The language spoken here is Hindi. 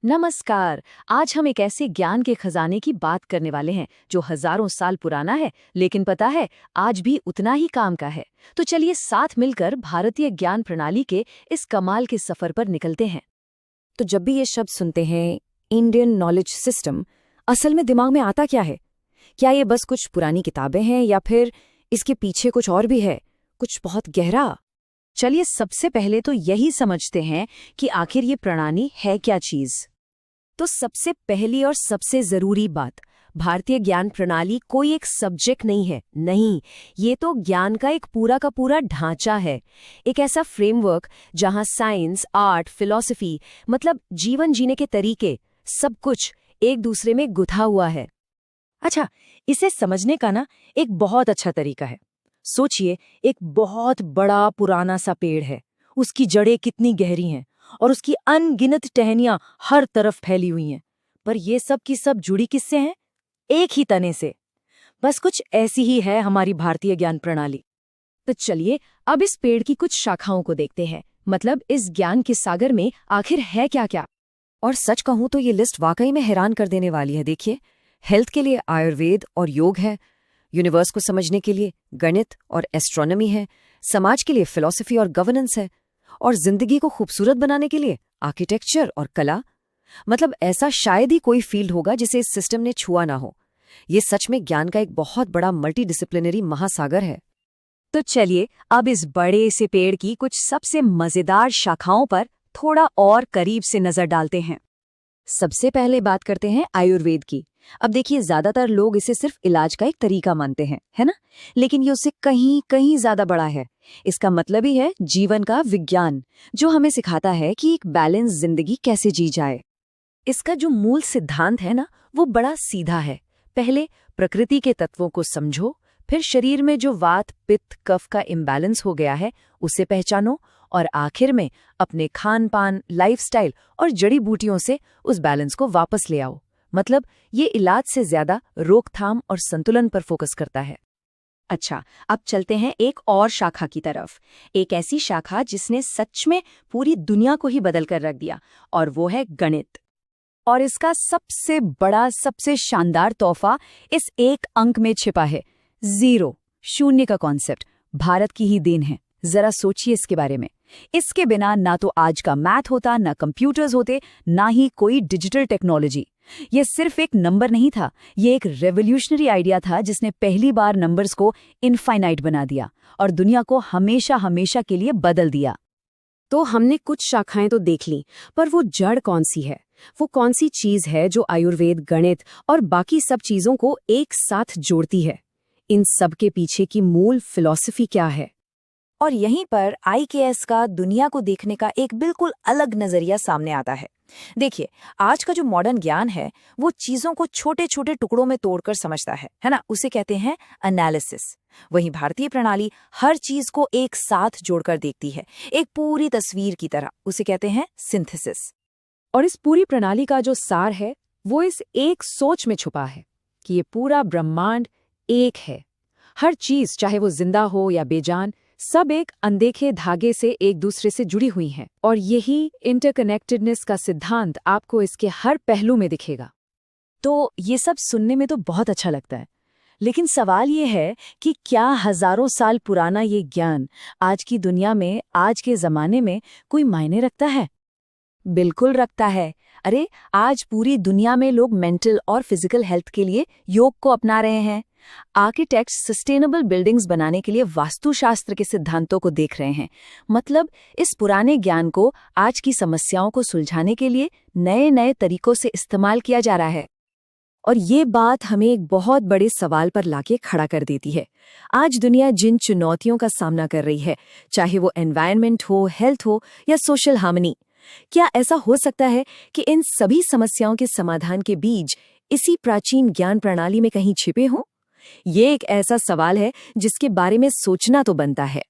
नमस्कार। आज हम एक ऐसे ज्ञान के खजाने की बात करने वाले हैं जो हजारों साल पुराना है, लेकिन पता है आज भी उतना ही काम का है। तो चलिए साथ मिलकर भारतीय ज्ञान प्रणाली के इस कमाल के सफर पर निकलते हैं। तो जब भी ये शब्द सुनते हैं इंडियन नॉलेज सिस्टम, असल में दिमाग में आता क्या है? क्या ये बस कुछ पुरानी किताबें हैं या फिर इसके पीछे कुछ और भी है, कुछ बहुत गहरा? चलिए सबसे पहले तो यही समझते हैं कि आखिर ये प्रणाली है क्या चीज। तो सबसे पहली और सबसे जरूरी बात, भारतीय ज्ञान प्रणाली कोई एक सब्जेक्ट नहीं है। नहीं, ये तो ज्ञान का एक पूरा का पूरा ढांचा है। एक ऐसा फ्रेमवर्क जहां साइंस, आर्ट, फिलॉसफी, मतलब जीवन जीने के तरीके, सब कुछ एक दूसरे में गुथा हुआ है। अच्छा, इसे समझने का ना एक बहुत अच्छा तरीका है। सोचिए, एक बहुत बड़ा पुराना सा पेड़ है, उसकी जड़ें कितनी गहरी हैं और उसकी अनगिनत टहनियां हर तरफ फैली हुई हैं। पर ये सब की सब जुड़ी किससे हैं? एक ही तने से। बस कुछ ऐसी ही है हमारी भारतीय ज्ञान प्रणाली। तो चलिए अब इस पेड़ की कुछ शाखाओं को देखते हैं, मतलब इस ज्ञान के सागर में आखिर है क्या क्या। और सच कहूं तो ये लिस्ट वाकई में हैरान कर देने वाली है। देखिए, हेल्थ के लिए आयुर्वेद और योग है, यूनिवर्स को समझने के लिए गणित और एस्ट्रोनॉमी है, समाज के लिए फिलॉसफी और गवर्नेंस है, और जिंदगी को खूबसूरत बनाने के लिए आर्किटेक्चर और कला। मतलब ऐसा शायद ही कोई फील्ड होगा जिसे इस सिस्टम ने छुआ ना हो। ये सच में ज्ञान का एक बहुत बड़ा मल्टीडिसिप्लिनरी महासागर है। तो चलिए अब इस बड़े से पेड़ की कुछ सबसे मजेदार शाखाओं पर थोड़ा और करीब से नजर डालते हैं। सबसे पहले बात करते हैं आयुर्वेद की। अब देखिए, ज्यादातर लोग इसे सिर्फ इलाज का एक तरीका मानते हैं, है ना? लेकिन ये उससे कहीं कहीं ज्यादा बड़ा है। इसका मतलब ही है जीवन का विज्ञान, जो हमें सिखाता है कि एक बैलेंस जिंदगी कैसे जी जाए। इसका जो मूल सिद्धांत है ना, वो बड़ा सीधा है। पहले प्रकृति के तत्वों को समझो, फिर शरीर में जो वात, पित्त, कफ का इम्बैलेंस हो गया है उसे पहचानो, और आखिर में अपने खान पान, लाइफस्टाइल और जड़ी बूटियों से उस बैलेंस को वापस ले आओ। मतलब ये इलाज से ज्यादा रोकथाम और संतुलन पर फोकस करता है। अच्छा, अब चलते हैं एक और शाखा की तरफ। एक ऐसी शाखा जिसने सच में पूरी दुनिया को ही बदल कर रख दिया, और वो है गणित। और इसका सबसे बड़ा, सबसे शानदार तोहफा इस एक अंक में छिपा है, जीरो, शून्य का कॉन्सेप्ट। भारत की ही देन है। जरा सोचिए इसके बारे में। इसके बिना ना तो आज का मैथ होता, ना कंप्यूटर्स होते, ना ही कोई डिजिटल टेक्नोलॉजी। ये सिर्फ एक नंबर नहीं था, ये एक रेवोल्यूशनरी आइडिया था जिसने पहली बार नंबर्स को इनफाइनाइट बना दिया और दुनिया को हमेशा हमेशा के लिए बदल दिया। तो हमने कुछ शाखाएं तो देख ली, पर वो जड़ कौन सी है? वो कौन सी चीज है जो आयुर्वेद, गणित और बाकी सब चीजों को एक साथ जोड़ती है? इन सब के पीछे की मूल फिलॉसफी क्या है? और यहीं पर आईकेएस का दुनिया को देखने का एक बिल्कुल अलग नजरिया सामने आता है। देखिए, आज का जो मॉडर्न ज्ञान है वो चीजों को छोटे छोटे टुकड़ों में तोड़कर समझता है ना? उसे कहते हैं एनालिसिस। वहीं भारतीय प्रणाली हर चीज को एक साथ जोड़कर देखती है, एक पूरी तस्वीर की तरह। उसे कहते हैं सिंथेसिस। और इस पूरी प्रणाली का जो सार है वो इस एक सोच में छुपा है कि ये पूरा ब्रह्मांड एक है। हर चीज, चाहे वो जिंदा हो या बेजान, सब एक अनदेखे धागे से एक दूसरे से जुड़ी हुई हैं। और यही इंटरकनेक्टेडनेस का सिद्धांत आपको इसके हर पहलू में दिखेगा। तो ये सब सुनने में तो बहुत अच्छा लगता है, लेकिन सवाल ये है कि क्या हजारों साल पुराना ये ज्ञान आज की दुनिया में, आज के जमाने में कोई मायने रखता है? बिल्कुल रखता है। अरे, आज पूरी दुनिया में लोग मेंटल और फिजिकल हेल्थ के लिए योग को अपना रहे हैं। आर्किटेक्ट्स सस्टेनेबल बिल्डिंग्स बनाने के लिए वास्तुशास्त्र के सिद्धांतों को देख रहे हैं। मतलब इस पुराने ज्ञान को आज की समस्याओं को सुलझाने के लिए नए नए तरीकों से इस्तेमाल किया जा रहा है। और ये बात हमें एक बहुत बड़े सवाल पर लाके खड़ा कर देती है। आज दुनिया जिन चुनौतियों का सामना कर रही है, चाहे वो एनवायरनमेंट हो, हेल्थ हो या सोशल हार्मनी, क्या ऐसा हो सकता है कि इन सभी समस्याओं के समाधान के बीज इसी प्राचीन ज्ञान प्रणाली में कहीं छिपे हों? ये एक ऐसा सवाल है जिसके बारे में सोचना तो बनता है।